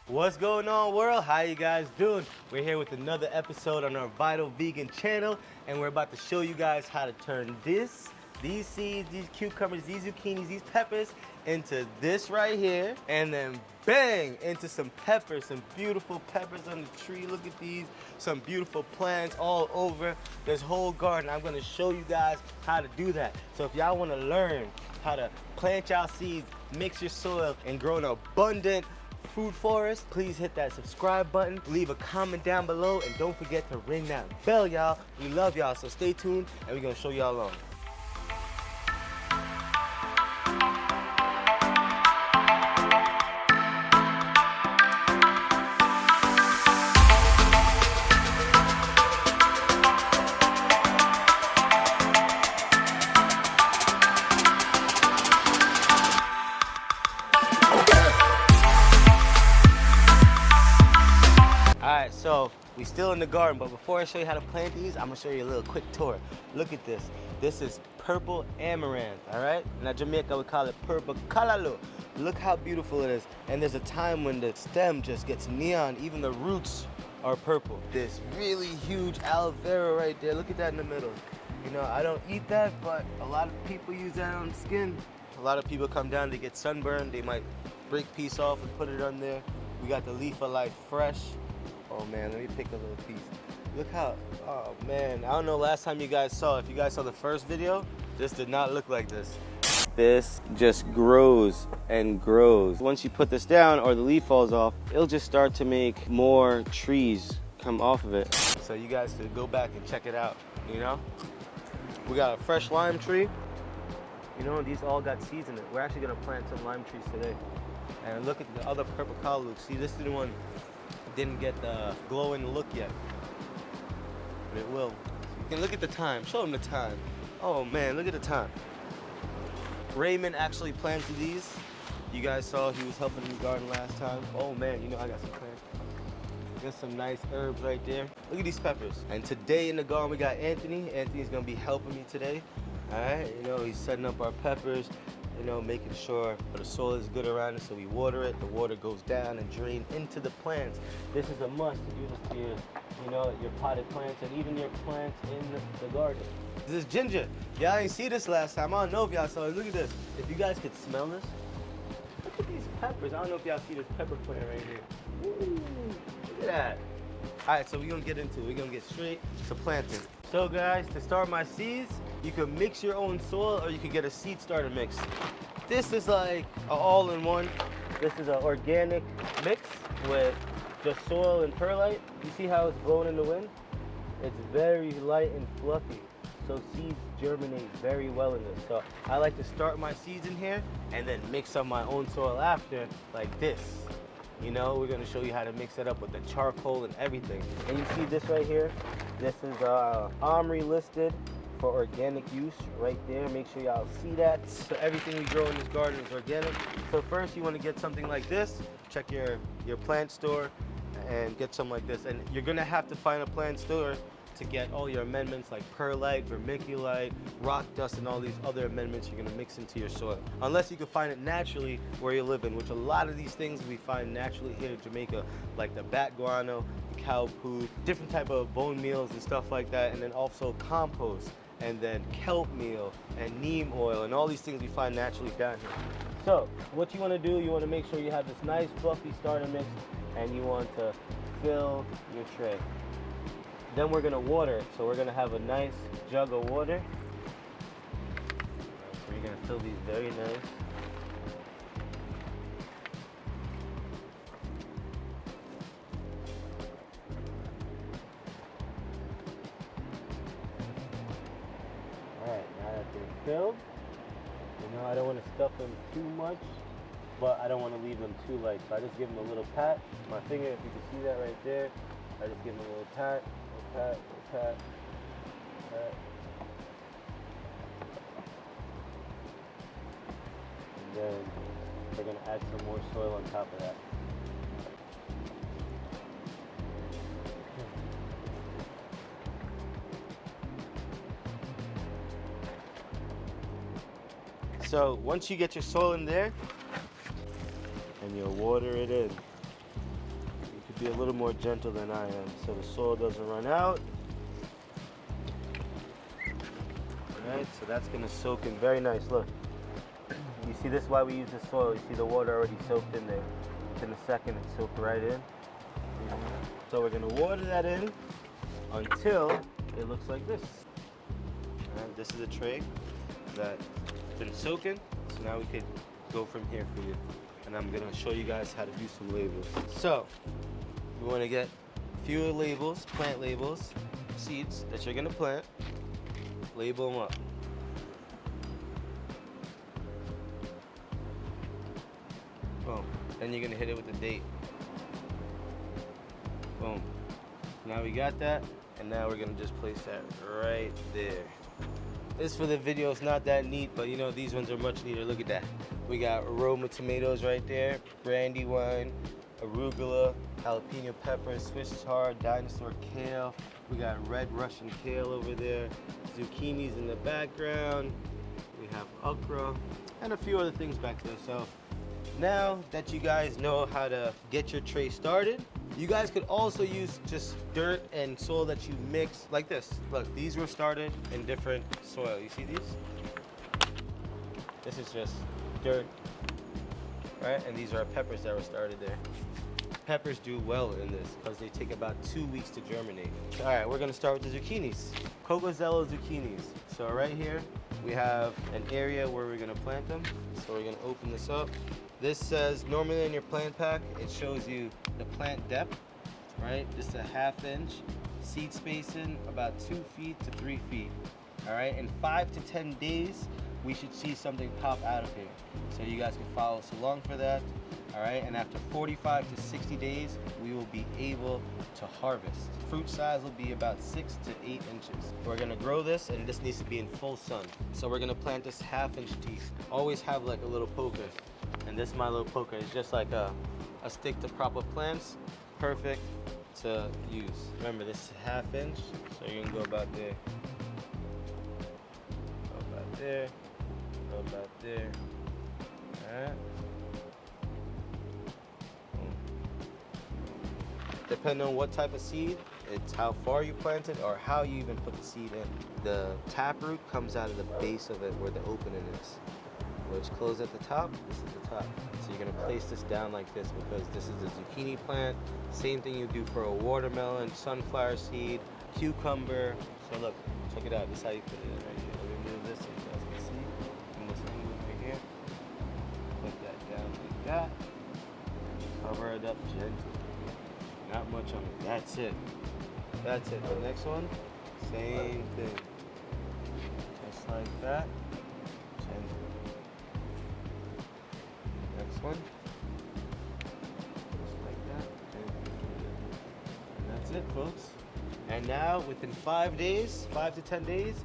What's going on, world? How you guys doing? We're here with another episode on our Vital Vegan channel, and we're about to show you guys how to turn these seeds, these cucumbers, these zucchinis, these peppers into this right here, and then bang, into some peppers, some beautiful peppers on the tree. Look at these, some beautiful plants all over this whole garden. I'm gonna show you guys how to do that. So if y'all wanna learn how to plant y'all seeds, mix your soil, and grow an abundant food forest, please hit that subscribe button, leave a comment down below, and don't forget to ring that bell, y'all. We love y'all, so stay tuned, and we're gonna show y'all along. Alright, so we still in the garden, but before I show you how to plant these, I'm gonna show you a little quick tour. Look at this. This is purple amaranth, alright? In Jamaica we call it purple callaloo. Look how beautiful it is. And there's a time when the stem just gets neon, even the roots are purple. This really huge aloe vera right there, look at that in the middle. You know, I don't eat that, but a lot of people use that on skin. A lot of people come down, they get sunburned, they might break a piece off and put it on there. We got the leaf of life fresh. Oh man, let me pick a little piece. Look how, oh man, I don't know last time you guys saw, if you guys saw the first video, this did not look like this. This just grows and grows. Once you put this down or the leaf falls off, it'll just start to make more trees come off of it. So you guys should go back and check it out, you know? We got a fresh lime tree. You know, these all got seeds in it. We're actually gonna plant some lime trees today. And look at the other purple callaloo. See, this is the one didn't get the glowing look yet, but it will. You can look at the time. Show them the time. Oh man, look at the time. Raymond actually planted these. You guys saw he was helping in the garden last time. Oh man, you know I got some plants. Got some nice herbs right there. Look at these peppers. And today in the garden we got Anthony. Anthony's gonna be helping me today. All right, you know, he's setting up our peppers, you know, making sure the soil is good around it, so we water it. The water goes down and drain into the plants. This is a must to do this to your, you know, your potted plants and even your plants in the garden. This is ginger. Y'all ain't see this last time. I don't know if y'all saw it. Look at this. If you guys could smell this, look at these peppers. I don't know if y'all see this pepper plant right here. Ooh, look at that. All right, so we're gonna get into it. We're gonna get straight to planting. So guys, to start my seeds, you can mix your own soil or you can get a seed starter mix. This is like an all-in-one. This is an organic mix with just soil and perlite. You see how it's blowing in the wind? It's very light and fluffy, so seeds germinate very well in this. So I like to start my seeds in here and then mix up my own soil after, like this. You know, we're gonna show you how to mix it up with the charcoal and everything. And you see this right here? This is OMRI listed for organic use right there. Make sure y'all see that. So everything we grow in this garden is organic. So first you want to get something like this. Check your plant store and get something like this. And you're gonna have to find a plant store to get all your amendments like perlite, vermiculite, rock dust, and all these other amendments you're gonna mix into your soil. Unless you can find it naturally where you live in, which a lot of these things we find naturally here in Jamaica, like the bat guano, cow poo, different type of bone meals and stuff like that, and then also compost, and then kelp meal and neem oil, and all these things we find naturally down here. So what you want to do, you want to make sure you have this nice fluffy starter mix, and you want to fill your tray. Then we're gonna water it. So we're gonna have a nice jug of water. So you're gonna fill these very nice. Alright, now that they're filled, you know, I don't want to stuff them too much, but I don't want to leave them too light. So I just give them a little pat. My finger, if you can see that right there, I just give them a little pat. Pat, pat, pat. And then we're going to add some more soil on top of that. So once you get your soil in there, and you'll water it in. be a little more gentle than I am so the soil doesn't run out. Alright, so that's gonna soak in very nice. Look, you see this is why we use the soil. You see the water already soaked in there. Within a second it soaked right in. So we're gonna water that in until it looks like this. Alright, this is a tray that's been soaking. So now we could go from here for you. And I'm gonna show you guys how to do some labels. So, we wanna get a few labels, plant labels, seeds that you're gonna plant. Label them up. Boom. Then you're gonna hit it with the date. Boom. Now we got that, and now we're gonna just place that right there. This for the video is not that neat, but you know, these ones are much neater. Look at that. We got Roma tomatoes right there, brandywine, arugula, jalapeno pepper, Swiss chard, dinosaur kale. We got red Russian kale over there, zucchinis in the background. We have okra, and a few other things back there. So now that you guys know how to get your tray started, you guys could also use just dirt and soil that you mix like this. Look, these were started in different soil. You see these? This is just dirt, right? And these are peppers that were started there. Peppers do well in this because they take about 2 weeks to germinate. All right, we're gonna start with the zucchinis. Cocozello zucchinis. So right here, we have an area where we're gonna plant them. So we're gonna open this up. This says, normally in your plant pack, it shows you the plant depth, right? Just a 1/2 inch. Seed spacing, about 2 feet to 3 feet. All right, in 5 to 10 days, we should see something pop out of here. So you guys can follow us along for that. All right, and after 45 to 60 days, we will be able to harvest. Fruit size will be about 6 to 8 inches. We're gonna grow this, and this needs to be in full sun. So we're gonna plant this 1/2 inch deep. Always have like a little poker. And this is my little poker. It's just like a stick to prop up plants. Perfect to use. Remember, this is 1/2 inch, so you're gonna go about there. Go about there. Go about there. Alright. Depending on what type of seed, it's how far you plant it or how you even put the seed in. The taproot comes out of the base of it where the opening is. Where it's closed at the top, this is the top. So you're gonna place this down like this because this is the zucchini plant. Same thing you do for a watermelon, sunflower seed, cucumber. So look, check it out. This is how you put it in right here. Let me move this so you guys can see. From this angle right here. Put that down like that. Cover it up gently. Not much on it. That's it. That's it. The next one, same thing. Just like that. Gently. Next one. Just like that. And that's it, folks. And now, within 5 days, 5 to 10 days,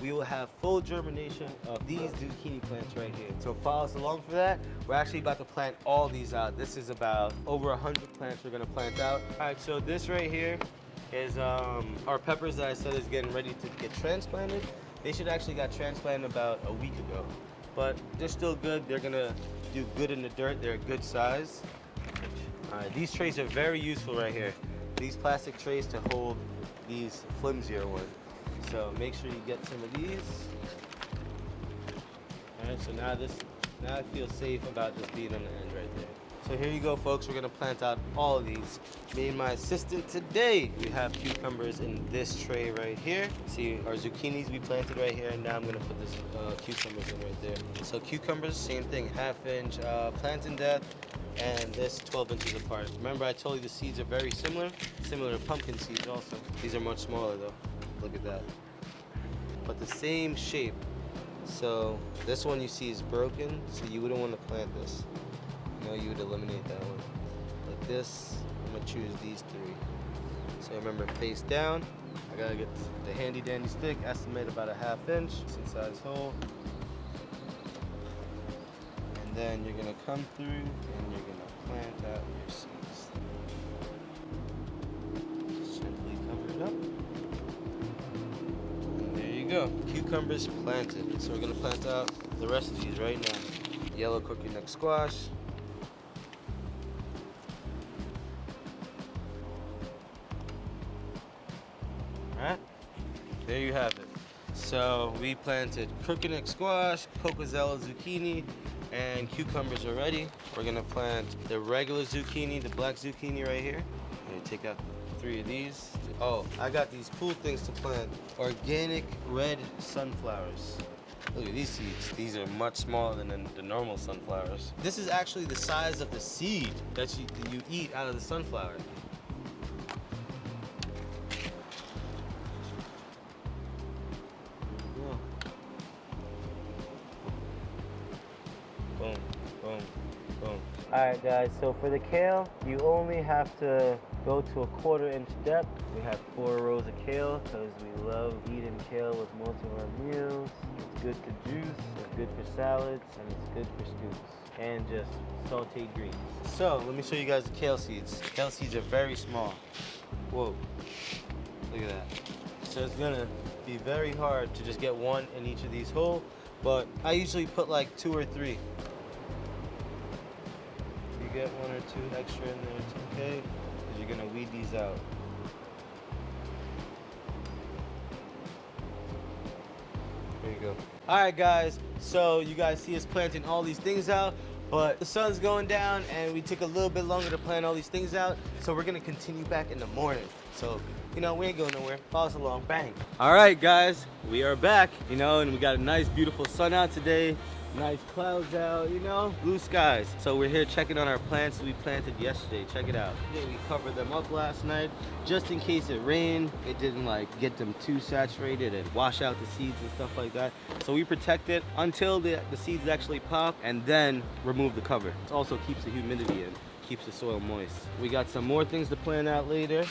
we will have full germination of these zucchini plants right here. So follow us along for that. We're actually about to plant all these out. This is about over 100 plants we're gonna plant out. All right, so this right here is our peppers that I said is getting ready to get transplanted. They should actually got transplanted about a week ago, but they're still good. They're gonna do good in the dirt. They're a good size. All right, these trays are very useful right here. These plastic trays to hold these flimsier ones. So make sure you get some of these. All right, so now I feel safe about this being on the end right there. So here you go, folks. We're gonna plant out all of these. Me and my assistant today, we have cucumbers in this tray right here. See our zucchinis we planted right here, and now I'm gonna put this cucumbers in right there. So cucumbers, same thing, 1/2 inch planting depth, and this 12 inches apart. Remember I told you the seeds are very similar to pumpkin seeds also. These are much smaller though. Look at that. But the same shape. So this one you see is broken, so you wouldn't want to plant this. You know, you would eliminate that one. Like this, I'm gonna choose these 3. So remember, face down. I gotta get the handy dandy stick, estimate about a 1/2 inch, inside this hole. And then you're gonna come through and you're gonna plant out your seeds. Just gently cover it up. Go. Cucumbers planted. So we're gonna plant out the rest of these right now. Yellow cookie neck squash. All right, there you have it. So we planted crooked squash, cocozella zucchini, and cucumbers already. We're gonna plant the regular zucchini, the black zucchini right here. I'm gonna take out 3 of these. Oh, I got these cool things to plant. Organic red sunflowers. Look at these seeds. These are much smaller than the normal sunflowers. This is actually the size of the seed that you eat out of the sunflower. Boom, boom, boom. All right, guys, so for the kale, you only have to go to a 1/4 inch depth. We have 4 rows of kale because we love eating kale with most of our meals. It's good to juice, it's good for salads, and it's good for stews, and just sauteed greens. So let me show you guys the kale seeds. Kale seeds are very small. Whoa, look at that. So it's gonna be very hard to just get one in each of these holes, but I usually put like 2 or 3. If you get 1 or 2 extra in there, it's okay, because you're gonna weed these out. There you go. All right, guys, so you guys see us planting all these things out, but the sun's going down and we took a little bit longer to plant all these things out, so we're gonna continue back in the morning. So, you know, we ain't going nowhere. Follow us along, bang. All right, guys, we are back, you know, and we got a nice, beautiful sun out today. Nice clouds out, you know, blue skies. So we're here checking on our plants we planted yesterday. Check it out. Yeah, we covered them up last night just in case it rained. It didn't like get them too saturated and wash out the seeds and stuff like that. So we protect it until the seeds actually pop, and then remove the cover. It also keeps the humidity in, keeps the soil moist. We got some more things to plant out later.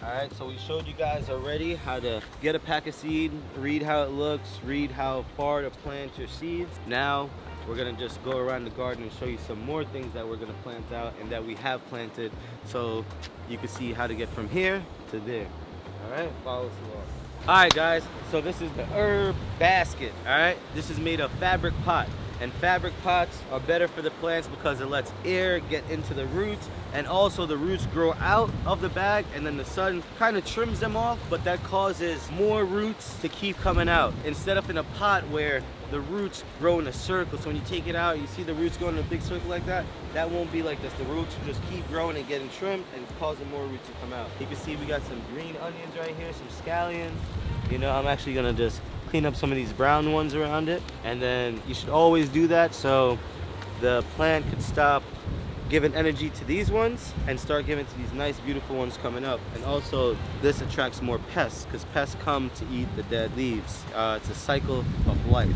All right, so we showed you guys already how to get a pack of seed, read how it looks, read how far to plant your seeds. Now we're gonna just go around the garden and show you some more things that we're gonna plant out and that we have planted, so you can see how to get from here to there. All right, follow us along. All right, guys, so this is the herb basket. All right, this is made of fabric pot. And fabric pots are better for the plants because it lets air get into the roots, and also the roots grow out of the bag, and then the sun kind of trims them off, but that causes more roots to keep coming out instead of in a pot where the roots grow in a circle. So when you take it out, you see the roots going in a big circle like that. That won't be like this. The roots will just keep growing and getting trimmed and causing more roots to come out. You can see we got some green onions right here, some scallions. You know, I'm actually gonna just clean up some of these brown ones around it, and then you should always do that so the plant could stop giving energy to these ones and start giving to these nice beautiful ones coming up. And also this attracts more pests because pests come to eat the dead leaves. It's a cycle of life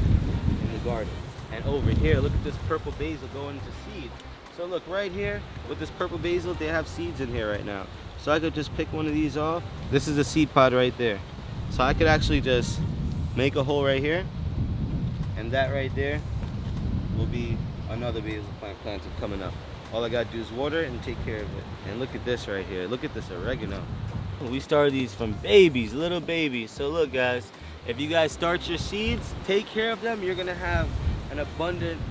in the garden. And over here, look at this purple basil going into seed. So look right here with this purple basil, they have seeds in here right now. So I could just pick one of these off. This is a seed pod right there. So I could actually just make a hole right here, and that right there will be another basil plant planted coming up. All I gotta do is water it and take care of it. And look at this right here. Look at this oregano. We started these from babies, little babies. So look, guys, if you guys start your seeds, take care of them, you're gonna have an abundant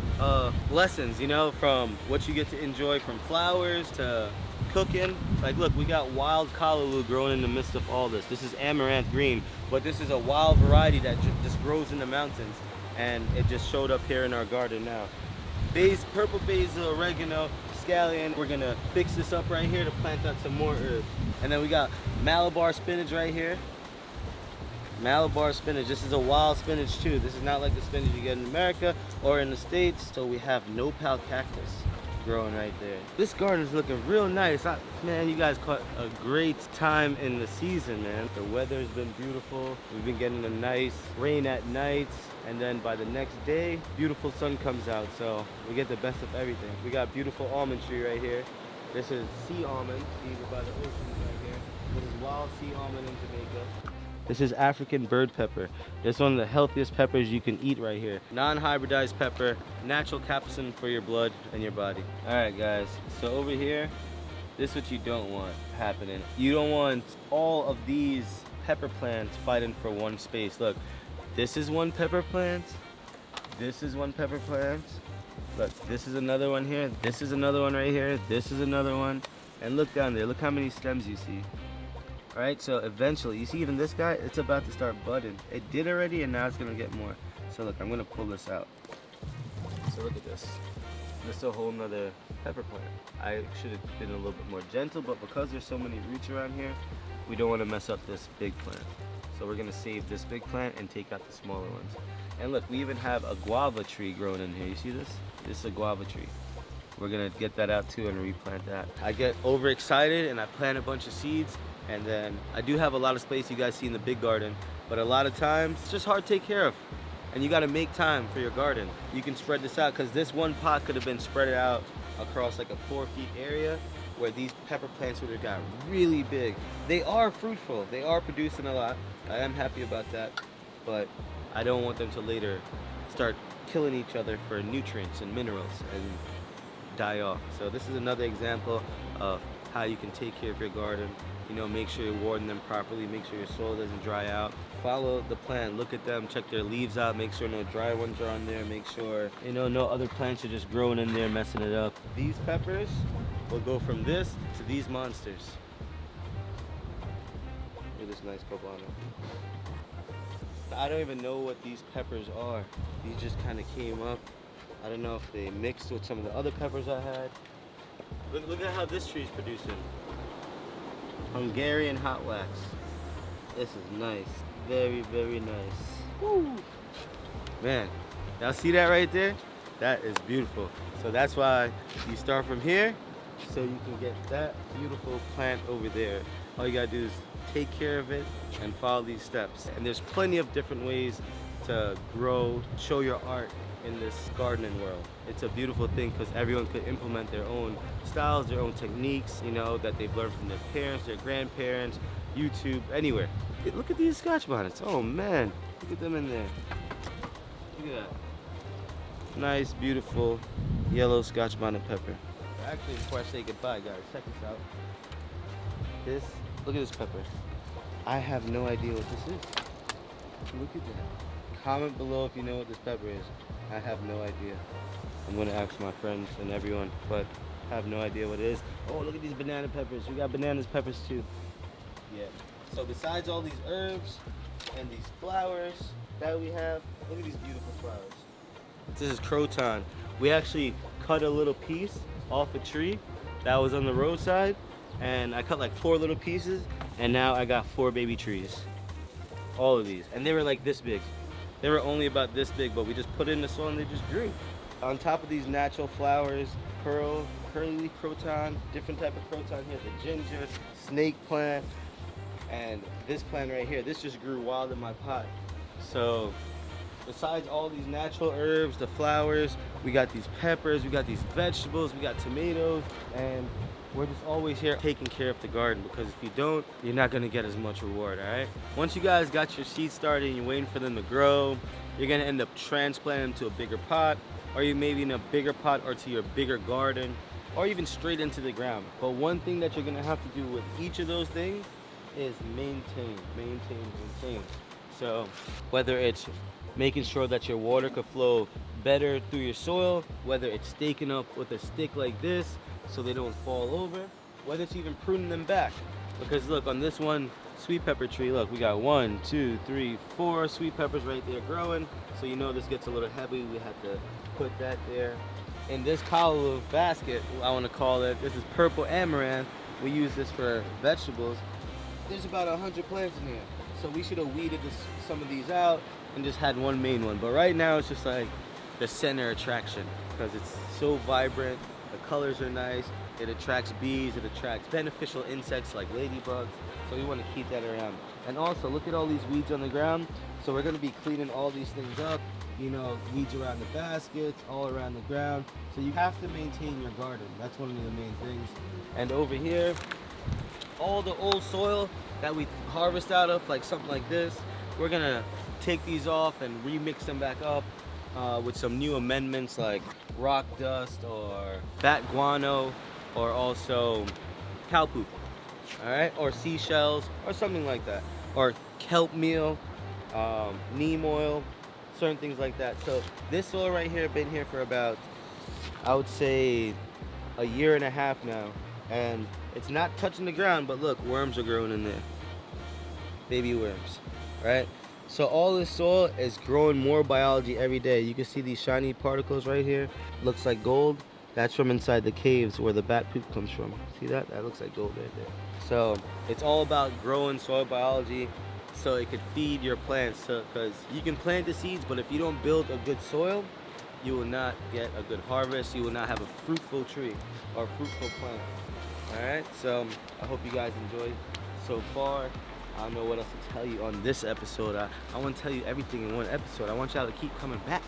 lessons, you know, from what you get to enjoy from flowers to cooking. Like look, we got wild callaloo growing in the midst of all this. This is Amaranth green, but this is a wild variety that just grows in the mountains, and it just showed up here in our garden now. Purple basil, oregano, scallion. We're gonna fix this up right here to plant out some more herbs. And then we got Malabar spinach right here. Malabar spinach. This is a wild spinach too. This is not like the spinach you get in America or in the States. So we have nopal cactus growing right there. This garden is looking real nice. Man, you guys caught a great time in the season, man. The weather's been beautiful. We've been getting a nice rain at night, and then by the next day, beautiful sun comes out. So we get the best of everything. We got beautiful almond tree right here. This is sea almond. See, we're by the ocean right here. This is wild sea almond in Jamaica. This is African bird pepper. It's one of the healthiest peppers you can eat right here. Non-hybridized pepper, natural capsaicin for your blood and your body. All right, guys, so over here, this is what you don't want happening. You don't want all of these pepper plants fighting for one space. Look, this is one pepper plant. This is one pepper plant. Look, this is another one here. This is another one right here. This is another one. And look down there, look how many stems you see. All right, so eventually, you see even this guy, it's about to start budding. It did already, and now it's gonna get more. So look, I'm gonna pull this out. So look at this. This is a whole nother pepper plant. I should have been a little bit more gentle, but because there's so many roots around here, we don't want to mess up this big plant. So we're gonna save this big plant and take out the smaller ones. And look, we even have a guava tree growing in here. You see this? This is a guava tree. We're gonna get that out too and replant that. I get overexcited and I plant a bunch of seeds, and then I do have a lot of space you guys see in the big garden, but a lot of times it's just hard to take care of. And you gotta make time for your garden. You can spread this out, because this one pot could have been spread out across like a 4 feet area where these pepper plants would have got really big. They are fruitful, they are producing a lot. I am happy about that, but I don't want them to later start killing each other for nutrients and minerals and die off. So this is another example of how you can take care of your garden. You know, make sure you're watering them properly, make sure your soil doesn't dry out. Follow the plant, look at them, check their leaves out, make sure no dry ones are on there, make sure, you know, no other plants are just growing in there messing it up. These peppers will go from this to these monsters. Look at this nice poblano. I don't even know what these peppers are. These just kind of came up. I don't know if they mixed with some of the other peppers I had. Look at how this tree is producing. Hungarian hot wax. This is nice. Very, very nice. Woo! Man, y'all see that right there? That is beautiful. So that's why you start from here, so you can get that beautiful plant over there. All you gotta do is take care of it and follow these steps. And there's plenty of different ways to grow, show your art in this gardening world. It's a beautiful thing because everyone could implement their own styles, their own techniques, you know, that they've learned from their parents, their grandparents, YouTube, anywhere. Look at these Scotch bonnets. Oh man, look at them in there. Look at that. Nice, beautiful yellow Scotch bonnet pepper. Actually, before I say goodbye, guys, check this out. Look at this pepper. I have no idea what this is. Look at that. Comment below if you know what this pepper is. I have no idea. I'm gonna ask my friends and everyone, but I have no idea what it is. Oh, look at these banana peppers. We got bananas peppers too. Yeah. So besides all these herbs and these flowers that we have, look at these beautiful flowers. This is croton. We actually cut a little piece off a tree that was on the roadside, and I cut like 4 little pieces, and now I got 4 baby trees. All of these, and they were like this big. They were only about this big, but we just put it in the soil and they just grew. On top of these natural flowers, curly croton, different type of croton here, the ginger, snake plant, and this plant right here. This just grew wild in my pot. So besides all these natural herbs, the flowers, we got these peppers, we got these vegetables, we got tomatoes, and we're just always here taking care of the garden, because if you don't, you're not gonna get as much reward, all right? Once you guys got your seeds started and you're waiting for them to grow, you're gonna end up transplanting them to a bigger pot, or you maybe in a bigger pot or to your bigger garden, or even straight into the ground. But one thing that you're gonna have to do with each of those things is maintain. So whether it's making sure that your water could flow better through your soil, whether it's staking up with a stick like this so they don't fall over, whether it's even pruning them back. Because look, on this one sweet pepper tree, look, we got 1, 2, 3, 4 sweet peppers right there growing. So you know this gets a little heavy, we have to put that there. In this callaloo basket, I want to call it, this is purple amaranth. We use this for vegetables. There's about 100 plants in here. So we should have weeded some of these out and just had one main one. But right now it's just like the center attraction, because it's so vibrant, the colors are nice, it attracts bees, it attracts beneficial insects like ladybugs. So we want to keep that around. And also look at all these weeds on the ground. So we're going to be cleaning all these things up. You know, weeds around the baskets, all around the ground. So you have to maintain your garden. That's one of the main things. And over here, all the old soil that we harvest out of, like something like this, we're gonna take these off and remix them back up with some new amendments like rock dust or fat guano, or also cow poop, all right, or seashells or something like that, or kelp meal, neem oil, certain things like that. So this soil right here been here for about, I would say, a year and a half now, and it's not touching the ground, but look, worms are growing in there. baby worms, right? So all this soil is growing more biology every day. You can see these shiny particles right here. Looks like gold. That's from inside the caves where the bat poop comes from. See that? That looks like gold right there. So it's all about growing soil biology so it could feed your plants. Because you can plant the seeds, but if you don't build a good soil, you will not get a good harvest. You will not have a fruitful tree or a fruitful plant. All right, so I hope you guys enjoyed so far. I don't know what else to tell you on this episode. I want to tell you everything in one episode. I want y'all to keep coming back.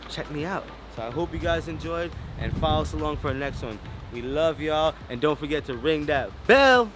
Check me out. So I hope you guys enjoyed and follow us along for the next one. We love y'all, and don't forget to ring that bell.